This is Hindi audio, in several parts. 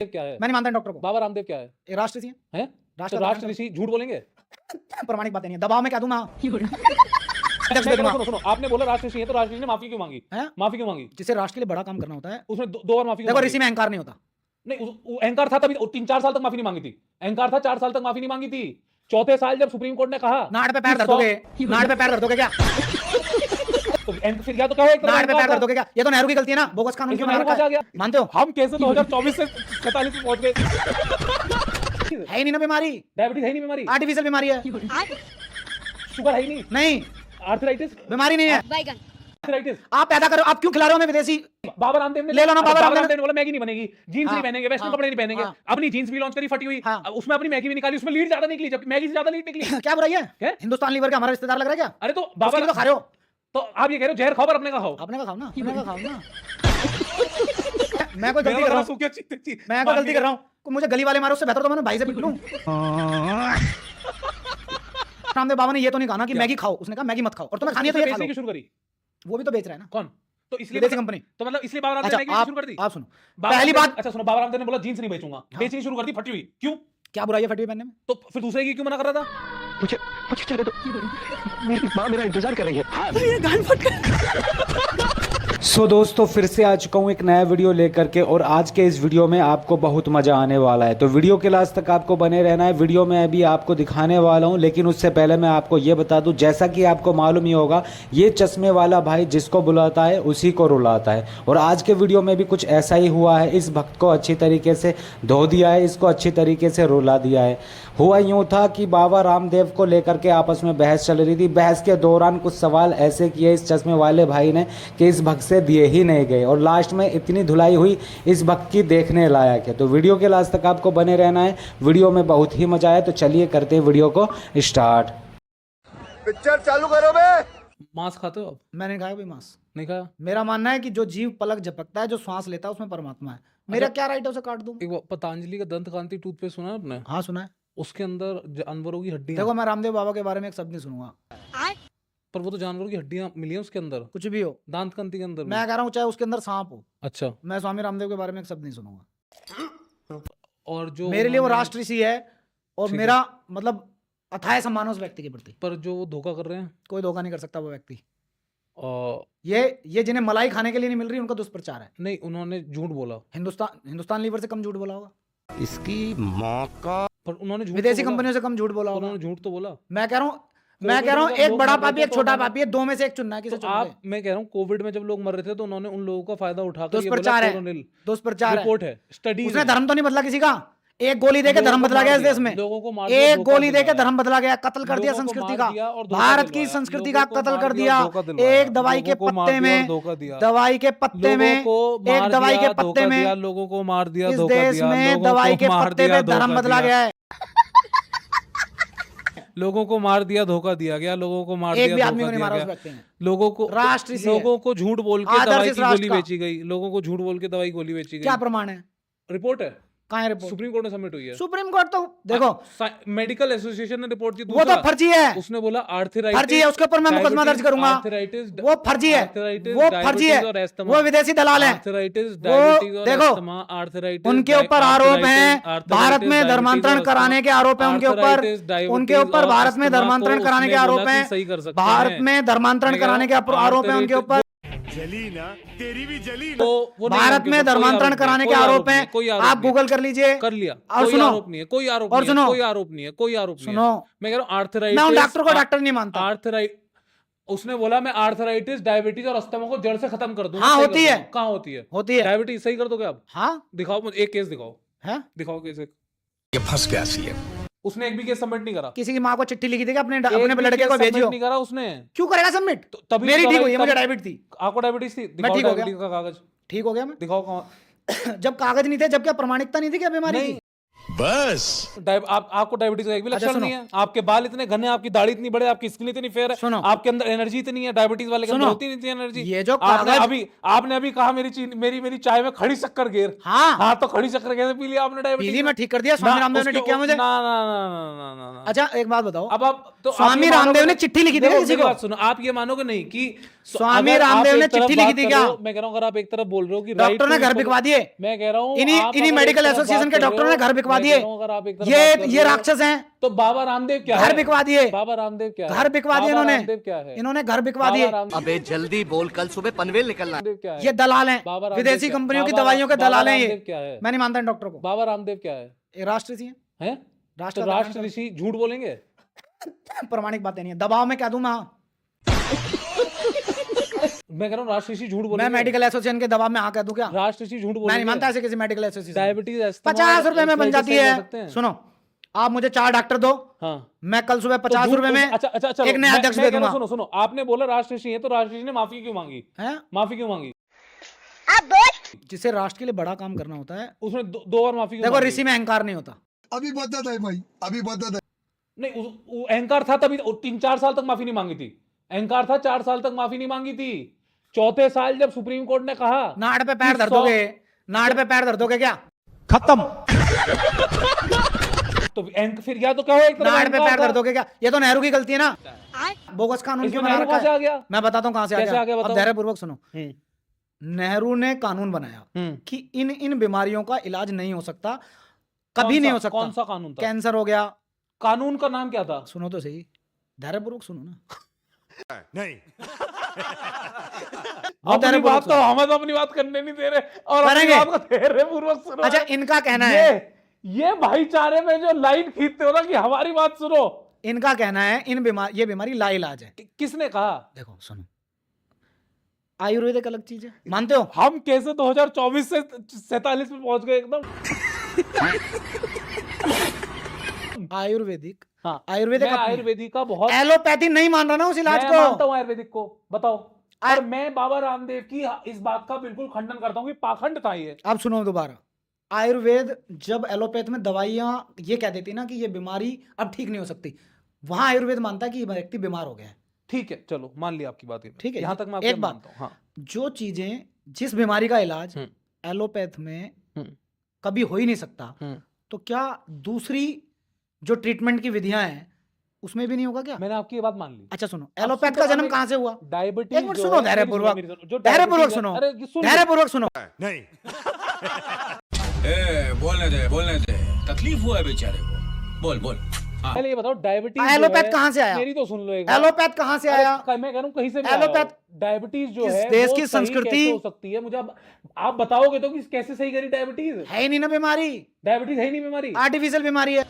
क्या है? मैं नहीं मानता डॉक्टर को। बाबा रामदेव क्या है? ये राष्ट्र ऋषि हैं? तो राष्ट्र ऋषि झूठ बोलेंगे? प्रमाणिक बातें नहीं है, दबाव में क्या दूं मैं? सुनो, आपने बोला राष्ट्र ऋषि है, तो राष्ट्र ऋषि ने माफी क्यों मांगी? माफी क्यों मांगी? जिसे राष्ट्र के लिए बड़ा काम करना होता है उसने दो बार माफी क्यों देखो, मांगी? ऋषि में अहंकार नहीं होता। नहीं, वो अहंकार था तभी 3-4 साल तक माफी नहीं मांगी थी। अहंकार था, 4 साल तक माफी नहीं मांगी थी। चौथे साल जब सुप्रीम कोर्ट ने कहा नाड़ पे पैर धर दोगे, नाड़ पे पैर धर दोगे क्या? तो फिर या तो क्या हो, एक नाड़ पे पैर धर दोगे क्या? ये तो नेहरू की गलती है ना, बोगस कानून क्यों बना रखा है? मानते हो? हम कैसे 2024 से 47 में पहुंच गए? है ही नहीं ना बीमारी, डायबिटीज है नहीं बीमारी, आर्टिफिशियल बीमारी है। शुगर है ही नहीं, आर्थराइटिस बीमारी नहीं है। आर्थराइटिस आप पैदा करो, आप क्यों खिला रहे हो हमें विदेशी? बाबा रामदेव ने ले लो ना, बाबा रामदेव ने बोला मैगी नहीं बनेगी, जीन्स नहीं पहनेंगे, वेस्टर्न कपड़े नहीं पहनेंगे। अपनी जीन्स भी लॉन्च करी फटी हुई, उसमें अपनी मैगी भी निकाली, उसमें लीड ज्यादा निकली, जबकि मैगी से ज्यादा लीड निकली। क्या बुराई है? हिंदुस्तान लीवर का हमारा रिश्तेदार लग रहा है क्या? अरे तो बाबा तो खा रहे हो, तो आप ये कह रहे हो जहर खाओ पर अपने का खाओ। अपने का खाओ ना, अपने का खाओ ना। मैं कोई गलती कर रहा हूं, मैं कोई गलती कर रहा हूं, मुझे गली वाले मारो, उससे बेहतर तो मैं भाई से पिट लूं। रामदेव बाबा ने ये तो नहीं कहा ना कि मैगी खाओ, उसने कहा मैगी मत खाओ, और तुम्हें खानी है तो ये खा लो। शुरू करी, वो भी तो बेच रहा है ना। कौन? तो इसलिए विदेशी कंपनी, तो मतलब इसलिए बाबा रामदेव ने मैगी शुरू कर दी। आप सुनो पहली बात। अच्छा सुनो, बाबा रामदेव ने बोला जीन्स नहीं बेचूंगा, बेचनी शुरू कर दी फटी हुई। क्यों? क्या बुराई है फटी हुई पहनने में? तो फिर दूसरे की क्यों मना कर रहा था? मुझे चले दो, मेरी माँ मेरा इंतजार कर रही है। ये गान फट गया। सो दोस्तों, फिर से आ चुका हूँ एक नया वीडियो लेकर के, और आज के इस वीडियो में आपको बहुत मज़ा आने वाला है, तो वीडियो के लास्ट तक आपको बने रहना है। वीडियो में अभी आपको दिखाने वाला हूँ, लेकिन उससे पहले मैं आपको ये बता दूँ, जैसा कि आपको मालूम ही होगा, ये चश्मे वाला भाई जिसको बुलाता है उसी को रुलाता है, और आज के वीडियो में भी कुछ ऐसा ही हुआ है। इस भक्त को अच्छी तरीके से धो दिया है, इसको अच्छी तरीके से रुला दिया है। हुआ यूँ था कि बाबा रामदेव को लेकर के आपस में बहस चल रही थी। बहस के दौरान कुछ सवाल ऐसे किए इस चश्मे वाले भाई ने कि इस भक्त से दिए ही नहीं गए, और लास्ट में इतनी धुलाई हुई इस भक्त की देखने लायक है। तो वीडियो के लास्ट तक आपको बने रहना है, वीडियो में बहुत ही मजा आया। तो चलिए करते हैं वीडियो को स्टार्ट। पिक्चर चालू करो बे। मांस खाते हो आप? मैंने खाया भाई मांस? नहीं खाया। मेरा मानना है कि जो जीव पलक झपकता है, जो श्वास लेता है, उसमें परमात्मा है। मेरा क्या राइट है उसे काट दूं? एक पतंजलि का दंत कांति टूथपेस्ट सुना है आपने? हाँ सुना है। उसके अंदर जानवरों की हड्डियां। देखो, मैं रामदेव बाबा के बारे में एक शब्द नहीं सुनूंगा, पर वो तो जानवरों की हड्डियां मिली हैं उसके अंदर, कुछ भी हो। दांत कांति के अंदर। मैं कह रहा हूँ चाहे उसके अंदर सांप हो, अच्छा। मैं स्वामी रामदेव के बारे में एक शब्द नहीं सुनूंगा। और जो मेरे लिए वो राष्ट्र ऋषि है, और ठीक मेरा मतलब अथाह सम्मान है उस व्यक्ति के प्रति। पर जो वो धोखा कर रहे हैं, कोई धोखा नहीं कर सकता वो व्यक्ति। और ये जिन्हें मलाई खाने के लिए नहीं मिल रही, उनका दुष्प्रचार है। नहीं, उन्होंने झूठ बोला। हिंदुस्तान लीवर से कम झूठ बोला होगा, इसकी माँ का। पर उन्होंने झूठ विदेशी तो बोला। कंपनियों से कम झूठ बोला होगा। उन्होंने झूठ तो बोला। मैं कह रहा हूँ एक बड़ा पापी एक छोटा पापी है, दो में से एक चुनना है। किसे चुनोगे? आप, मैं कह रहा हूँ कोविड में जब लोग मर रहे थे तो उन्होंने उन लोगों का फायदा उठाकर दुष्प्रचार है, दुष्प्रचार है। रिपोर्ट है, स्टडी। उसने धर्म तो नहीं बदला किसी का। एक गोली देके धर्म बदला गया इस देश में। लोगों को मार एक गोली देके धर्म बदला गया, कत्ल कर दिया संस्कृति का, भारत की संस्कृति का कत्ल कर दिया। एक दवाई के पत्ते में, दवाई के पत्ते में, एक दवाई के पत्ते में लोगों को मार दिया, इस देश में दवाई के पत्ते में धर्म बदला गया है। लोगों को मार दिया, धोखा दिया गया, लोगों को मार एक दिया, भी आदमी को नहीं मारा उस व्यक्ति ने। लोगों को राष्ट्र लोगों को झूठ बोल के दवाई की गोली बेची गई, लोगों को झूठ बोल के दवाई गोली बेची गई। क्या प्रमाण है? रिपोर्ट है, कहाँ है रिपोर्ट? सुप्रीम कोर्ट में सबमिट हुई है। सुप्रीम कोर्ट तो देखो, मेडिकल एसोसिएशन ने रिपोर्ट की। वो तो फर्जी है, उसने बोला आर्थराइटिस फर्जी है, उसके ऊपर मैं मुकदमा दर्ज करूंगा। वो फर्जी है, वो फर्जी है, वो विदेशी दलाल है। वो देखो, उनके ऊपर आरोप है भारत में धर्मांतरण कराने के आरोप है, उनके ऊपर भारत में धर्मांतरण कराने के आरोप है, भारत में धर्मांतरण कराने के आरोप है उनके ऊपर। जली ना, तेरी भी जली ना। तो भारत में धर्मांतरण कराने के आरोप हैं, आप गूगल कर लीजिए। कर लिया। और कोई सुनो, आरोप नहीं है, कोई आरोप और नहीं है, सुनो, कोई आरोप नहीं है, कोई आरोप नहीं है। सुनो, मैं कह रहा हूँ आर्थराइटिस, मैं डॉक्टर को डॉक्टर नहीं मानता। उसने बोला मैं आर्थराइटिस, डायबिटीज और अस्थमा को जड़ से खत्म कर दूंगा। हाँ, होती है। कहाँ होती है? होती है। डायबिटीज सही कर दोगे आप? हाँ, दिखाओ मुझे एक केस, दिखाओ है, दिखाओ केस। ये फंस गया सीएम। उसने एक भी केस सबमिट नहीं करा। किसी की माँ को चिट्ठी लिखी थी कि अपने लड़के को भेजियो। नहीं करा उसने। क्यों करेगा सबमिट? तो तभी मेरी ठीक हुई है, मुझे डायबिटीज थी। आपको डायबिटीज थी? मैं ठीक हो गया। का कागज ठीक हो गया मैं। दिखाओ कहाँ। जब कागज नहीं थे, जब क्या प्रमाणिकता नहीं थी क्या बीमारी की? बस आपको डायबिटीज का एक भी अच्छा, लक्षण सुनो। नहीं है, आपके बाल इतने घने, आपकी दाढ़ी इतनी बड़े, आपकी स्किन इतनी फेयर है, सुनो। आपके अंदर एनर्जी इतनी है, डायबिटीज वाले के अंदर सुनो। होती नहीं थी एनर्जी। ये जो आपने अभी कहा मेरी चाय में खड़ी शक्कर घेर। हाँ। तो खड़ी शक्कर कैसे पी लिया आपने डायबिटीज? पीली में ठीक कर दिया, स्वामी रामदेव ने ठीक किया मुझे। ना ना ना ना ना ना। अच्छा एक बात बताओ, अब आप तो स्वामी आप ये रामदेव मानोगे- ने चिट्ठी लिखी थी देखो, किसी मेरी को? बात सुनो, आप ये मानोगे नहीं कि स्वामी अगर आप रामदेव एक ने तरफ चिट्ठी बात लिखी थी कर क्या? रहे हो, मैं कह रहा हूं अगर आप एक तरफ बोल रहे हो कि डॉक्टर ने घर बिकवा दिए। मैं कह रहा हूं इन्हीं मेडिकल एसोसिएशन के डॉक्टरों ने घर बिकवा दिए। ये राक्षस हैं, तो बाबा रामदेव क्या है? घर बिकवा दिए। बाबा रामदेव क्या है? घर बिकवा दिए बाबा इन्होंने। रामदेव क्या है? इन्होंने घर बिकवा दिए। बाबा रामदेव अबे जल्दी बोल, कल सुबह पनवेल निकलना है। क्या है? ये दलाल हैं, बाबा रामदेव विदेशी क्या- कंपनियों की बाबा- दवाइयों के बाबा दलाल हैं रामदेव ये। क्या है? मैं नहीं मानता इन डॉक्टर को। बाबा रामदेव क्या है? ये राष्ट्र ऋषि हैं। हैं? राष्ट्र तो का राष्ट्र नाम ऋषि झूठ बोलेंगे? प्रमाणिक बातें नहीं है, दबाव में कह दूं मैं। मैं कह रहा हूँ राष्ट्र ऋषि झूठ मैं बोलेंगे? मेडिकल एसोसिएशन के दबाव में हाँ कह दूं क्या? राष्ट्र ऋषि झूठ मैं बोलेंगे? नहीं मानता ऐसे किसी मेडिकल एसोसिएशन। डायबिटीज 50 रुपए में बन जाती है। सुनो, आप मुझे 4 डॉक्टर दो, हाँ। मैं कल सुबह 50 रुपए में अच्छा अच्छा चलो, एक नया अध्यक्ष दे दूंगा। सुनो सुनो, आपने बोला राष्ट्र ऋषि है, तो राष्ट्र ऋषि ने माफी क्यों मांगी? हैं? माफी क्यों मांगी? जिसे राष्ट्र के लिए बड़ा काम करना होता है, उसने दो बार माफी क्यों देखो मांगी? ऋषि में अहंकार नहीं होता। अभी बदत है भाई, अभी बदत है। नहीं, वो अहंकार था तभी 3-4 साल तक माफी नहीं मांगी थी। अहंकार था, 4 साल तक माफी नहीं मांगी थी। चौथे साल जब सुप्रीम कोर्ट ने कहा नाड़ पे पैर कि धर दोगे, नाड़ पे पैर धर दोगे क्या? खत्म। तो फिर या तो क्या हो, एक तरफ नाड़ पे अहंकार पैर था। धर दोगे क्या? ये तो नेहरू की गलती है ना। बोगस कानून इसमें क्यों बना नेहरू रखा कहाँ से आ है? गया? मैं बताता हूँ कहां से आ कैसे आ गया गया। अब बताओ। धैर्यपूर्वक सुनो। नेहरू ने कानून बनाया हम्म। कि इन बीमारियों का इलाज नहीं हो सकता, कभी नहीं हो सकता। कौन सा कानून था? कैंसर हो गया। कानून का नाम क्या था? सुनो तो सही, धैर्यपूर्वक सुनो ना। नहीं अपनी बात तो हमें तो अपनी बात करने नहीं दे रहे, और अपनी करेंगे। बात को धैर्यपूर्वक सुनो। अच्छा, इनका कहना है, ये भाईचारे में जो लाइन खींचते हो ना कि हमारी बात सुनो, इनका कहना है ये बीमारी लाइलाज है। किसने कहा? देखो सुनो, आयुर्वेदिक अलग चीज है, मानते हो? हम कैसे 2024 से 47 में पहुंच गए एकदम? आयुर्वेदिक, हाँ, आयुर्वेदिक मैं अपनी है। आयुर्वेदिक का बहुत एलोपैथी नहीं मान रहा ना उस इलाज मैं मानता को। हूं आयुर्वेदिक को, बताओ। और मैं बाबा रामदेव की इस बात का बिल्कुल खंडन करता हूं कि पाखंड था ये। अब सुनो दोबारा, आयुर्वेद जब एलोपैथ में दवाइयां ये कह देती ना कि ये बीमारी अब ठीक नहीं हो सकती, वहां आयुर्वेद मानता है कि ये व्यक्ति बीमार हो गया है। ठीक है, चलो मान लिया आपकी बात। ठीक है, यहाँ तक मैं एक आपकी बात, मानता हूं। हाँ। जो चीजें, जिस बीमारी का इलाज एलोपैथ में कभी हो ही नहीं सकता, तो क्या दूसरी जो ट्रीटमेंट की विधियां हैं उसमें भी नहीं होगा क्या? मैंने आपकी ये बात मान ली। अच्छा सुनो, एलोपैथ का जन्म कहां से हुआ? डायबिटीज एक मिनट सुनो, धैर्यपूर्वक सुनो, धैर्यपूर्वक सुनो। नहीं बोलने दे तकलीफ हुआ है बेचारे को। बोल बोल। हाँ। पहले ये बताओ, डायबिटीज एलोपैथ कहां से आया? मेरी तो सुन लो एक बार। एलोपैथ कहां से आया? मैं कह रहा हूं कहीं से भी एलोपैथ डायबिटीज जो इस है देश वो की सही संस्कृति कैसे हो सकती है, मुझे आप बताओगे तो कि कैसे सही करी डायबिटीज? है ही नहीं ना बीमारी, डायबिटीज है ही नहीं बीमारी, आर्टिफिशियल बीमारी है।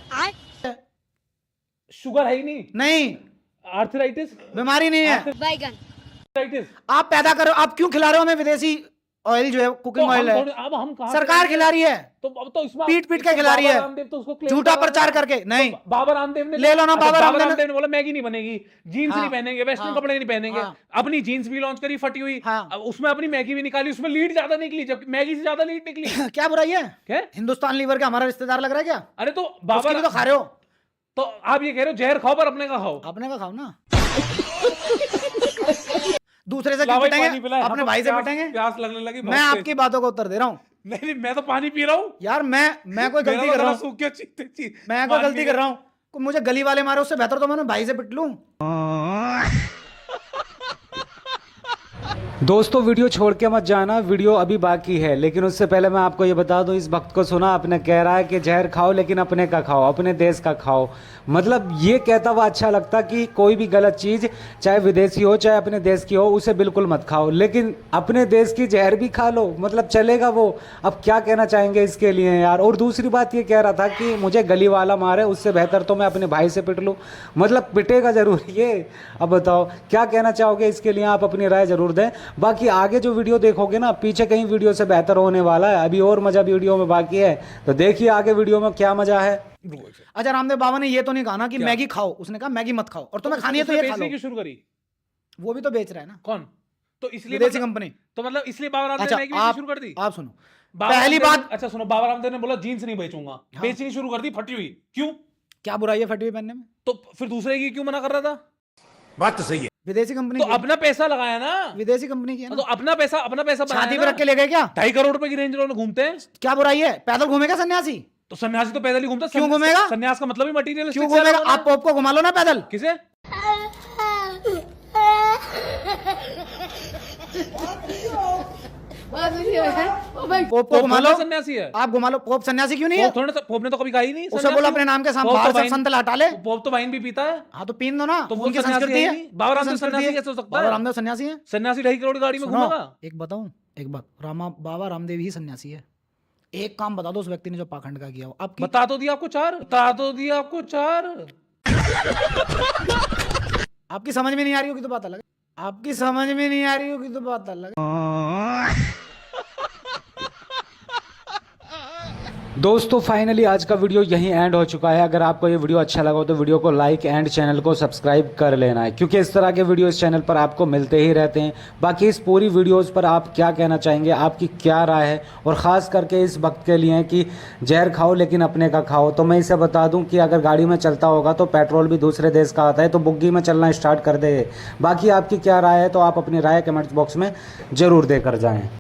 शुगर है ही नहीं, नहीं, आर्थराइटिस बीमारी नहीं है। आर्थराइटिस आप पैदा करो, आप क्यों खिला रहे हो हमें विदेशी ऑयल जो है, कुकिंग ऑयल है? अब हम कहां सरकार खिला रही है, तो अब तो इसमें पीट के खिला रही है, रामदेव तो उसको claim झूठा करा प्रचार रहा है। करके। नहीं, तो बाबा रामदेव ने ले लो ना, बाबा रामदेव ने बोला मैगी नहीं बनेगी, जीन्स हाँ, नहीं पहनेंगे, वेस्टर्न हाँ, कपड़े नहीं पहनेंगे। हाँ। अपनी जीन्स भी लॉन्च करी फटी हुई, हाँ। अब उसमें अपनी मैगी भी निकाली, उसमें लीड ज्यादा निकली, जबकि मैगी से ज्यादा लीड निकली। क्या बुराई है? क्या? हिंदुस्तान लीवर का हमारा रिश्तेदार लग रहा है क्या? अरे तो उसके बाबा लिए तो खा रहे हो। तो आप ये कह रहे हो जहर खाओ पर अपने का खाओ। अपने का खाओ ना, दूसरे से ला क्यों भाई, पानी पिटेंगे? पिलाए, अपने हम भाई से प्यास- पिटेंगे? प्यास लगने लगी मैं आपकी बातों को उत्तर दे रहा हूँ नहीं, मैं तो पानी पी रहा हूँ यार। मैं कोई गलती कर रहा हूँ, सूख गया, चीते मैं कोई गलती कर रहा हूँ, मुझे गली वाले मारे उससे बेहतर तो मैं भाई से पिट लूं। दोस्तों वीडियो छोड़ के मत जाना, वीडियो अभी बाकी है। लेकिन उससे पहले मैं आपको ये बता दूं, इस भक्त को सुना आपने, कह रहा है कि जहर खाओ लेकिन अपने का खाओ, अपने देश का खाओ। मतलब ये कहता हुआ अच्छा लगता कि कोई भी गलत चीज़ चाहे विदेशी हो चाहे अपने देश की हो उसे बिल्कुल मत खाओ, लेकिन अपने देश की जहर भी खा लो, मतलब चलेगा वो? अब क्या कहना चाहेंगे इसके लिए यार। और दूसरी बात ये कह रहा था कि मुझे गली वाला मारे उससे बेहतर तो मैं अपने भाई से पिट लूँ, मतलब पिटेगा जरूर ये। अब बताओ क्या कहना चाहोगे इसके लिए, आप अपनी राय जरूर दें। बाकी आगे जो वीडियो देखोगे ना, पीछे कहीं वीडियो से बेहतर होने वाला है, अभी और मजा वीडियो में बाकी है, तो देखिए आगे वीडियो में क्या मजा है। अच्छा, रामदेव बाबा ने ये तो नहीं कहा ना कि मैगी खाओ, उसने कहा मैगी मत खाओ, और तुम्हें खानी है तो ये खा लो। शुरू करी वो भी तो बेच रहा है ना, कौन? तो इसलिए विदेशी कंपनी। तो मतलब इसलिए बाबा रामदेव अच्छा, ने मैगी बेचनी शुरू कर दी। आप सुनो, पहली बात, अच्छा सुनो, बाबा रामदेव ने बोला जीन्स नहीं बेचूंगा, बेचनी शुरू कर दी फटी हुई, क्यों? क्या बुराई है फटी हुई पहनने में? तो फिर दूसरे की क्यों मना कर रहा था? बात तो सही है। विदेशी कंपनी तो की, अपना पैसा लगाया ना, विदेशी कंपनी की है तो ना। अपना पैसा बनाया शादी पे ना। रख के ले गए क्या? 2.5 करोड़ रुपए की रेंज रोवर में घूमते हैं, क्या बुराई है? पैदल घूमेगा सन्यासी? तो सन्यासी तो पैदल ही घूमता है। क्यों घूमेगा? सन्यास का मतलब ही मटीरियल। क्यों घूमेगा? आप पोप को घुमा लो ना पैदल। किसे? पोप को घुमा लो। सन्यासी है आप घुमा लो। पोप सन्यासी क्यों नहीं है? पोप ने तो कभी कहा ही नहीं उसे सन्यासी बोलो हूँ। अपने नाम के साथ पोप बाहर तो से वाइन- संत हटा ले। पोप तो वाइन भी पीता है, हाँ तो पीन दो ना, तो वो उनकी सन्यासी संस्कृति है है। ही नहीं। बाबा रामदेव संस्कृति सन्यासी है। कैसे हो सकता बाबा है? रामदेव सन्यासी है। सन्यासी 2.5 करोड़ की गाड़ी में सुनो, घूमेगा? एक बताऊं, एक बात, बाबा रामदेव ही सन्यासी है। एक काम बता दो उस व्यक्ति ने जो पाखंड का किया हो। अब बता तो दिया आपको 4, बता तो दिया आपको 4। आपकी समझ में नहीं आ रही होगी तो बात अलग है। आपकी समझ में नहीं आ रही होगी तो बात अलग है। दोस्तों फाइनली आज का वीडियो यहीं एंड हो चुका है। अगर आपको ये वीडियो अच्छा लगा हो तो वीडियो को लाइक एंड चैनल को सब्सक्राइब कर लेना है, क्योंकि इस तरह के वीडियो इस चैनल पर आपको मिलते ही रहते हैं। बाकी इस पूरी वीडियोस पर आप क्या कहना चाहेंगे, आपकी क्या राय है, और ख़ास करके इस वक्त के लिए कि जहर खाओ लेकिन अपने का खाओ। तो मैं इसे बता दूं कि अगर गाड़ी में चलता होगा तो पेट्रोल भी दूसरे देश का आता है, तो बुग्गी में चलना स्टार्ट कर दे। बाकी आपकी क्या राय है तो आप अपनी राय कमेंट्स बॉक्स में ज़रूर देकर जाएँ।